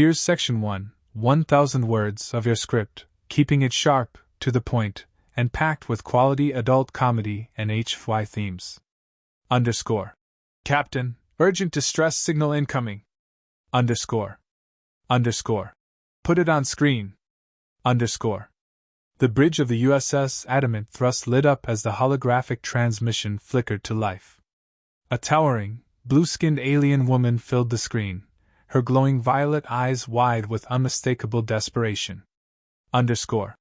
Here's section 1, 1,000 words of your script, keeping it sharp, to the point, and packed with quality adult comedy and HFY themes. Underscore. Captain, urgent distress signal incoming. Underscore. Underscore. Put it on screen. Underscore. The bridge of the USS Adamant thrust lit up as the holographic transmission flickered to life. A towering, blue-skinned alien woman filled the screen, her glowing violet eyes wide with unmistakable desperation. Underscore.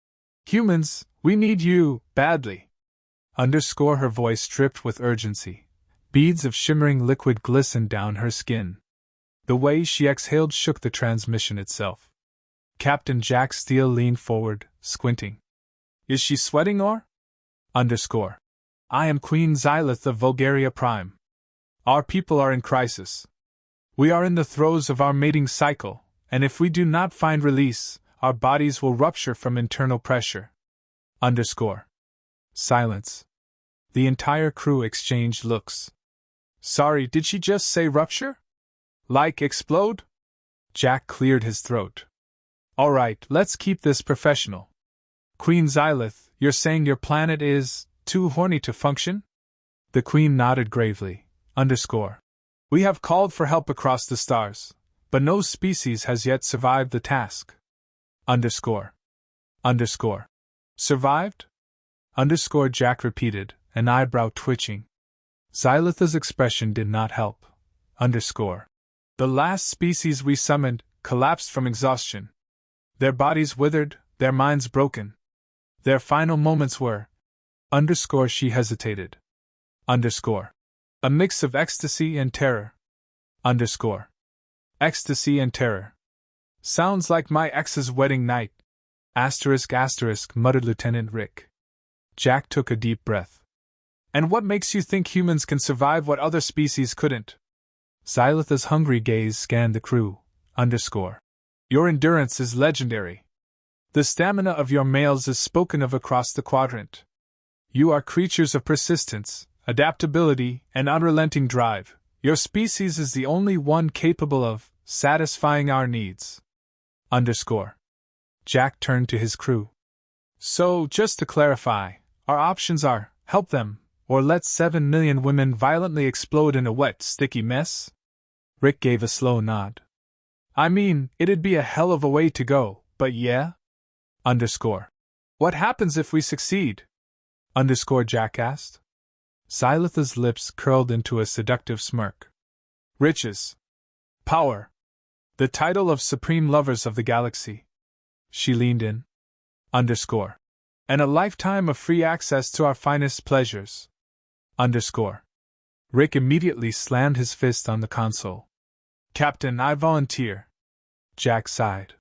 Humans, we need you, badly. Underscore. Her voice dripped with urgency. Beads of shimmering liquid glistened down her skin. The way she exhaled shook the transmission itself. Captain Jack Steele leaned forward, squinting. Is she sweating or? Underscore. I am Queen Xylith of Vulgaria Prime. Our people are in crisis. We are in the throes of our mating cycle, and if we do not find release, our bodies will rupture from internal pressure. Underscore. Silence. The entire crew exchanged looks. Sorry, did she just say rupture? Like explode? Jack cleared his throat. All right, let's keep this professional. Queen Xylith, you're saying your planet is too horny to function? The Queen nodded gravely. Underscore. We have called for help across the stars, but no species has yet survived the task. Underscore. Underscore. Survived? Underscore. Jack repeated, an eyebrow twitching. Xylith's expression did not help. Underscore. The last species we summoned collapsed from exhaustion. Their bodies withered, their minds broken. Their final moments were. Underscore. She hesitated. Underscore. A mix of ecstasy and terror. Underscore. Ecstasy and terror. Sounds like my ex's wedding night. Asterisk asterisk, muttered Lieutenant Rick. Jack took a deep breath. And what makes you think humans can survive what other species couldn't? Xylith's hungry gaze scanned the crew. Underscore. Your endurance is legendary. The stamina of your males is spoken of across the quadrant. You are creatures of persistence, adaptability, and unrelenting drive. Your species is the only one capable of satisfying our needs. Underscore. Jack turned to his crew. So, just to clarify, our options are, help them, or let 7 million women violently explode in a wet, sticky mess? Rick gave a slow nod. I mean, it'd be a hell of a way to go, but yeah? Underscore. What happens if we succeed? Underscore. Jack asked. Xylith's lips curled into a seductive smirk. Riches. Power. The title of Supreme Lovers of the Galaxy. She leaned in. Underscore. And a lifetime of free access to our finest pleasures. Underscore. Rick immediately slammed his fist on the console. Captain, I volunteer. Jack sighed.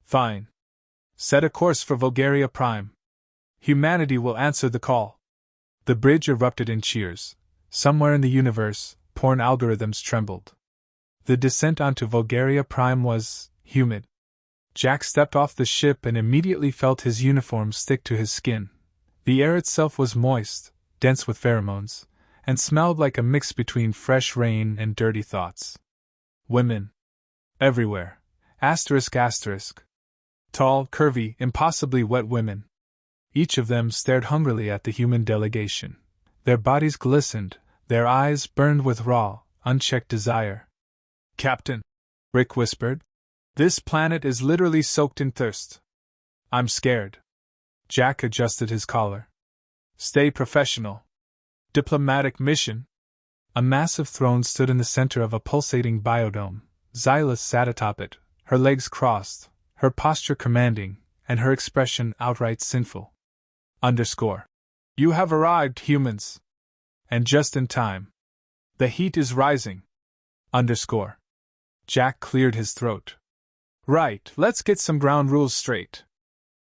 Fine. Set a course for Vulgaria Prime. Humanity will answer the call. The bridge erupted in cheers. Somewhere in the universe, porn algorithms trembled. The descent onto Vulgaria Prime was humid. Jack stepped off the ship and immediately felt his uniform stick to his skin. The air itself was moist, dense with pheromones, and smelled like a mix between fresh rain and dirty thoughts. Women. Everywhere. Asterisk asterisk. Tall, curvy, impossibly wet women. Each of them stared hungrily at the human delegation. Their bodies glistened, their eyes burned with raw, unchecked desire. Captain, Rick whispered, this planet is literally soaked in thirst. I'm scared. Jack adjusted his collar. Stay professional. Diplomatic mission. A massive throne stood in the center of a pulsating biodome. Xylith sat atop it, her legs crossed, her posture commanding, and her expression outright sinful. Underscore. You have arrived, humans. And just in time. The heat is rising. Underscore. Jack cleared his throat. Right, let's get some ground rules straight.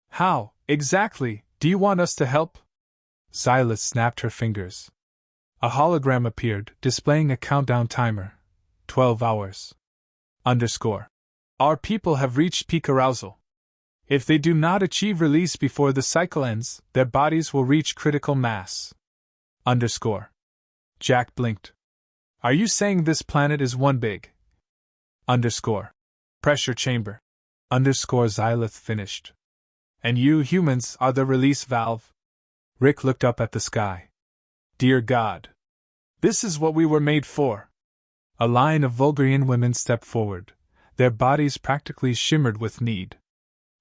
How, exactly, do you want us to help? Xylith snapped her fingers. A hologram appeared, displaying a countdown timer. 12 hours. Underscore. Our people have reached peak arousal. If they do not achieve release before the cycle ends, their bodies will reach critical mass. Underscore. Jack blinked. Are you saying this planet is one big? Underscore. Pressure chamber. Xylith finished. And you humans are the release valve. Rick looked up at the sky. Dear God. This is what we were made for. A line of Vulgarian women stepped forward. Their bodies practically shimmered with need.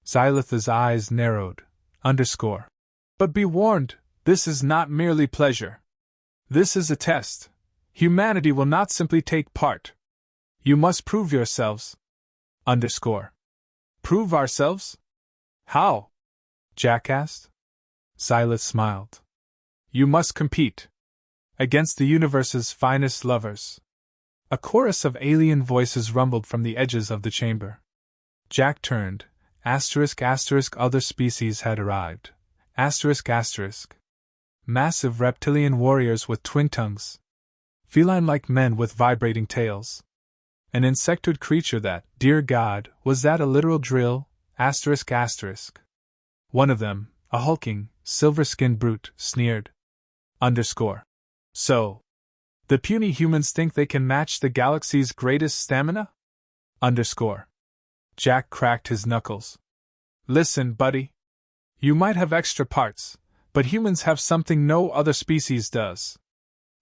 Xylith's eyes narrowed. But be warned, this is not merely pleasure. This is a test. Humanity will not simply take part. You must prove yourselves. Prove ourselves? How? Jack asked. Xylith smiled. You must compete. Against the universe's finest lovers. A chorus of alien voices rumbled from the edges of the chamber. Jack turned. Other species had arrived. Massive reptilian warriors with twin tongues. Feline-like men with vibrating tails. An insectoid creature that, dear God, was that a literal drill? One of them, a hulking, silver-skinned brute, sneered. So. The puny humans think they can match the galaxy's greatest stamina? Jack cracked his knuckles. Listen, buddy. You might have extra parts, but humans have something no other species does.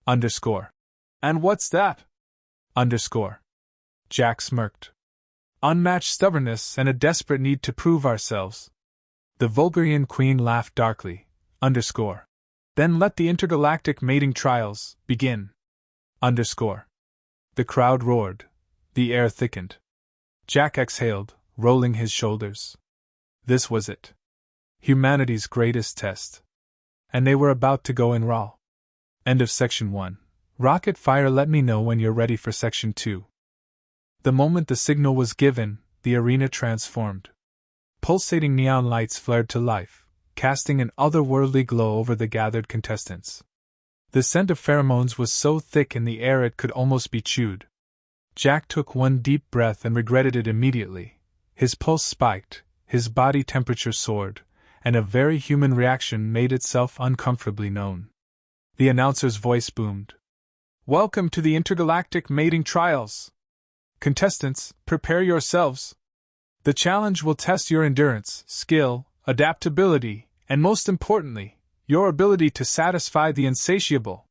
And what's that? Jack smirked. Unmatched stubbornness and a desperate need to prove ourselves. The Vulgarian queen laughed darkly. Then let the intergalactic mating trials begin. The crowd roared. The air thickened. Jack exhaled, rolling his shoulders. This was it. Humanity's greatest test. And they were about to go in raw. End of Section 1. Rocket Fire, let me know when you're ready for Section 2. The moment the signal was given, the arena transformed. Pulsating neon lights flared to life, casting an otherworldly glow over the gathered contestants. The scent of pheromones was so thick in the air it could almost be chewed. Jack took one deep breath and regretted it immediately. His pulse spiked, his body temperature soared, and a very human reaction made itself uncomfortably known. The announcer's voice boomed. Welcome to the intergalactic mating trials. Contestants, prepare yourselves. The challenge will test your endurance, skill, adaptability, and most importantly, your ability to satisfy the insatiable.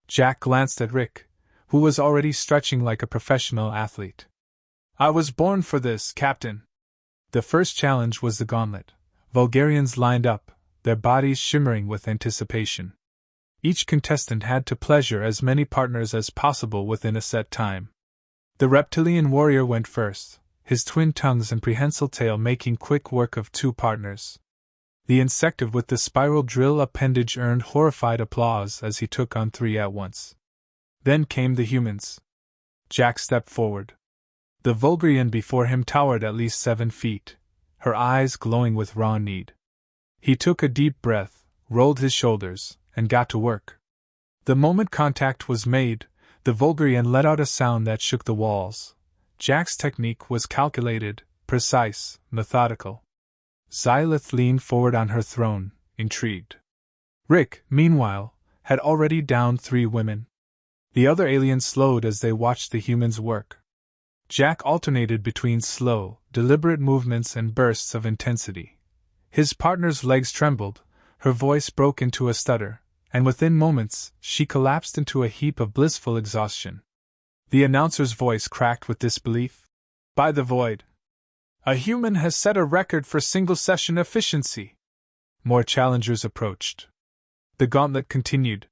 Jack glanced at Rick, who was already stretching like a professional athlete. I was born for this, Captain. The first challenge was the gauntlet. Vulgarians lined up, their bodies shimmering with anticipation. Each contestant had to pleasure as many partners as possible within a set time. The reptilian warrior went first, his twin tongues and prehensile tail making quick work of 2 partners. The insectoid with the spiral drill appendage earned horrified applause as he took on 3 at once. Then came the humans. Jack stepped forward. The Vulgarian before him towered at least 7 feet, her eyes glowing with raw need. He took a deep breath, rolled his shoulders, and got to work. The moment contact was made, the Vulgarian let out a sound that shook the walls. Jack's technique was calculated, precise, methodical. Xylith leaned forward on her throne, intrigued. Rick, meanwhile, had already downed 3 women. The other aliens slowed as they watched the humans work. Jack alternated between slow, deliberate movements and bursts of intensity. His partner's legs trembled, her voice broke into a stutter, and within moments, she collapsed into a heap of blissful exhaustion. The announcer's voice cracked with disbelief. By the void! A human has set a record for single-session efficiency. More challengers approached. The gauntlet continued.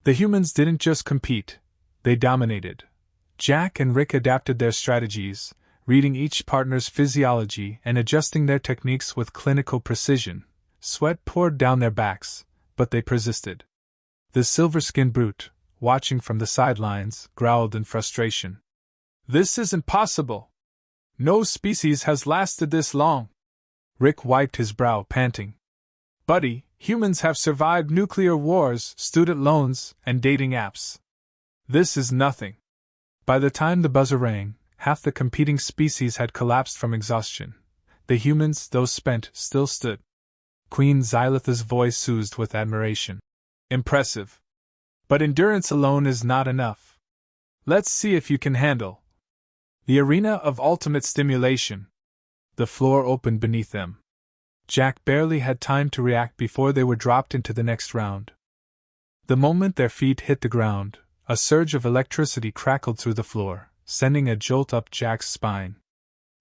The humans didn't just compete, they dominated. Jack and Rick adapted their strategies, reading each partner's physiology and adjusting their techniques with clinical precision. Sweat poured down their backs, but they persisted. The silver-skinned brute, watching from the sidelines, growled in frustration. This isn't possible! No species has lasted this long. Rick wiped his brow, panting. Buddy, humans have survived nuclear wars, student loans, and dating apps. This is nothing. By the time the buzzer rang, half the competing species had collapsed from exhaustion. The humans, though spent, still stood. Queen Xylith's voice oozed with admiration. Impressive. But endurance alone is not enough. Let's see if you can handle. The arena of ultimate stimulation. The floor opened beneath them. Jack barely had time to react before they were dropped into the next round. The moment their feet hit the ground, a surge of electricity crackled through the floor, sending a jolt up Jack's spine.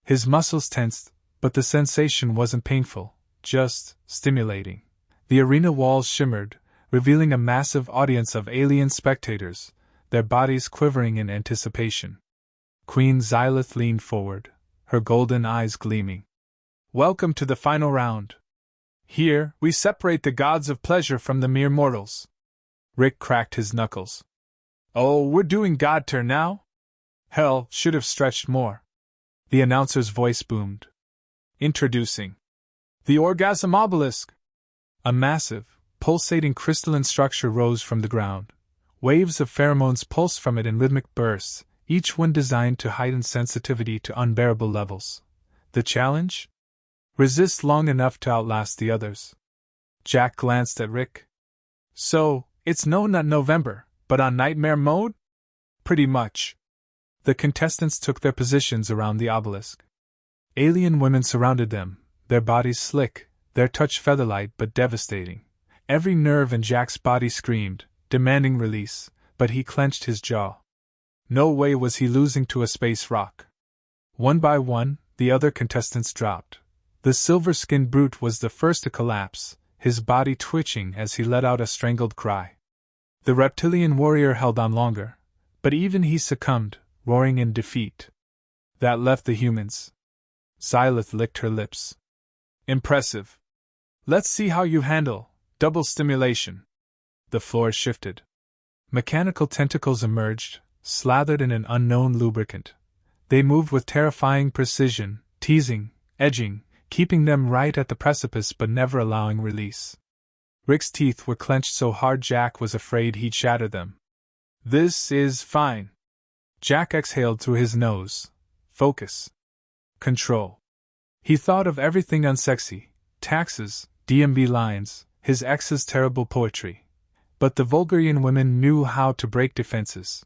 His muscles tensed, but the sensation wasn't painful, just stimulating. The arena walls shimmered, revealing a massive audience of alien spectators, their bodies quivering in anticipation. Queen Xylith leaned forward, her golden eyes gleaming. Welcome to the final round. Here, we separate the gods of pleasure from the mere mortals. Rick cracked his knuckles. Oh, we're doing god turn now? Hell, should have stretched more. The announcer's voice boomed. Introducing the Orgasm Obelisk. A massive, pulsating crystalline structure rose from the ground. Waves of pheromones pulsed from it in rhythmic bursts, each one designed to heighten sensitivity to unbearable levels. The challenge? Resist long enough to outlast the others. Jack glanced at Rick. So, it's not November, but on nightmare mode? Pretty much. The contestants took their positions around the obelisk. Alien women surrounded them, their bodies slick, their touch featherlight but devastating. Every nerve in Jack's body screamed, demanding release, but he clenched his jaw. No way was he losing to a space rock. One by one, the other contestants dropped. The silver-skinned brute was the first to collapse, his body twitching as he let out a strangled cry. The reptilian warrior held on longer, but even he succumbed, roaring in defeat. That left the humans. Xylith licked her lips. Impressive. Let's see how you handle double stimulation. The floor shifted. Mechanical tentacles emerged, slathered in an unknown lubricant. They moved with terrifying precision, teasing, edging, keeping them right at the precipice but never allowing release. Rick's teeth were clenched so hard Jack was afraid he'd shatter them. This is fine. Jack exhaled through his nose. Focus. Control. He thought of everything unsexy, taxes, DMV lines, his ex's terrible poetry. But the Vulgarian women knew how to break defenses.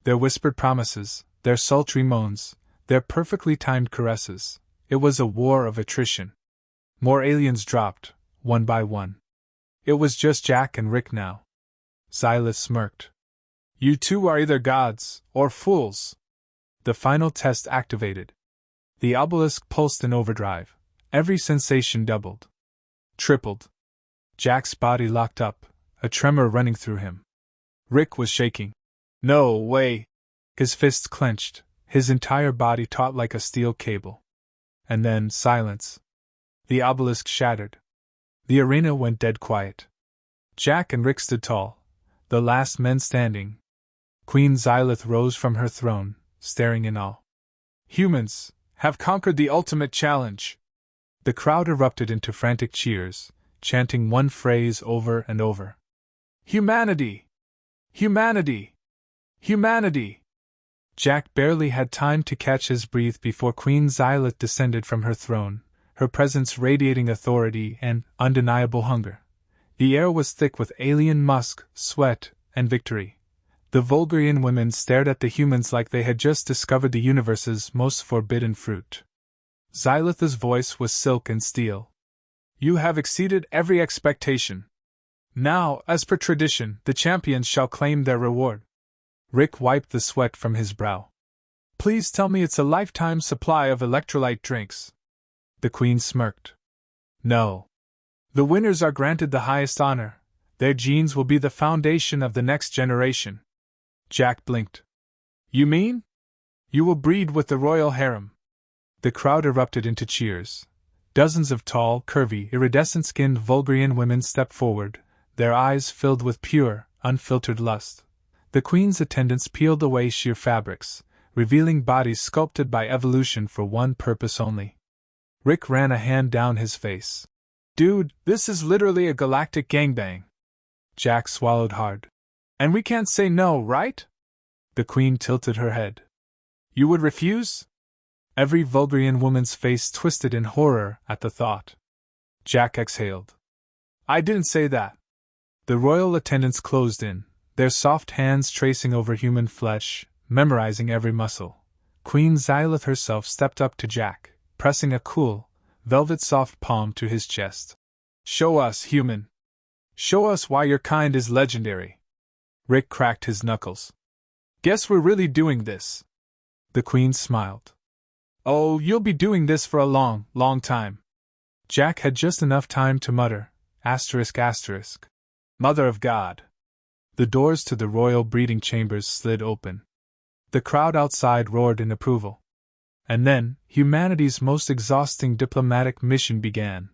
Their whispered promises, their sultry moans, their perfectly timed caresses. It was a war of attrition. More aliens dropped, one by one. It was just Jack and Rick now. Xylith smirked. You two are either gods, or fools. The final test activated. The obelisk pulsed in overdrive. Every sensation doubled. Tripled. Jack's body locked up, a tremor running through him. Rick was shaking. No way! His fists clenched, his entire body taut like a steel cable. And then silence. The obelisk shattered. The arena went dead quiet. Jack and Rick stood tall, the last men standing. Queen Xylith rose from her throne, staring in awe. Humans have conquered the ultimate challenge. The crowd erupted into frantic cheers, chanting one phrase over and over. Humanity! Humanity! Humanity! Jack barely had time to catch his breath before Queen Xylith descended from her throne, her presence radiating authority and undeniable hunger. The air was thick with alien musk, sweat, and victory. The Vulgarian women stared at the humans like they had just discovered the universe's most forbidden fruit. Xylith's voice was silk and steel. You have exceeded every expectation. Now, as per tradition, the champions shall claim their reward. Rick wiped the sweat from his brow. Please tell me it's a lifetime supply of electrolyte drinks. The Queen smirked. No. The winners are granted the highest honor. Their genes will be the foundation of the next generation. Jack blinked. You mean? You will breed with the royal harem. The crowd erupted into cheers. Dozens of tall, curvy, iridescent-skinned Vulgarian women stepped forward, their eyes filled with pure, unfiltered lust. The Queen's attendants peeled away sheer fabrics, revealing bodies sculpted by evolution for one purpose only. Rick ran a hand down his face. Dude, this is literally a galactic gangbang. Jack swallowed hard. And we can't say no, right? The Queen tilted her head. You would refuse? Every Vulgarian woman's face twisted in horror at the thought. Jack exhaled. I didn't say that. The royal attendants closed in, their soft hands tracing over human flesh, memorizing every muscle. Queen Xylith herself stepped up to Jack, pressing a cool, velvet-soft palm to his chest. "Show us, human! Show us why your kind is legendary!" Rick cracked his knuckles. "Guess we're really doing this." The Queen smiled. "Oh, you'll be doing this for a long, long time." Jack had just enough time to mutter, ***. Mother of God. The doors to the royal breeding chambers slid open. The crowd outside roared in approval. And then, humanity's most exhausting diplomatic mission began.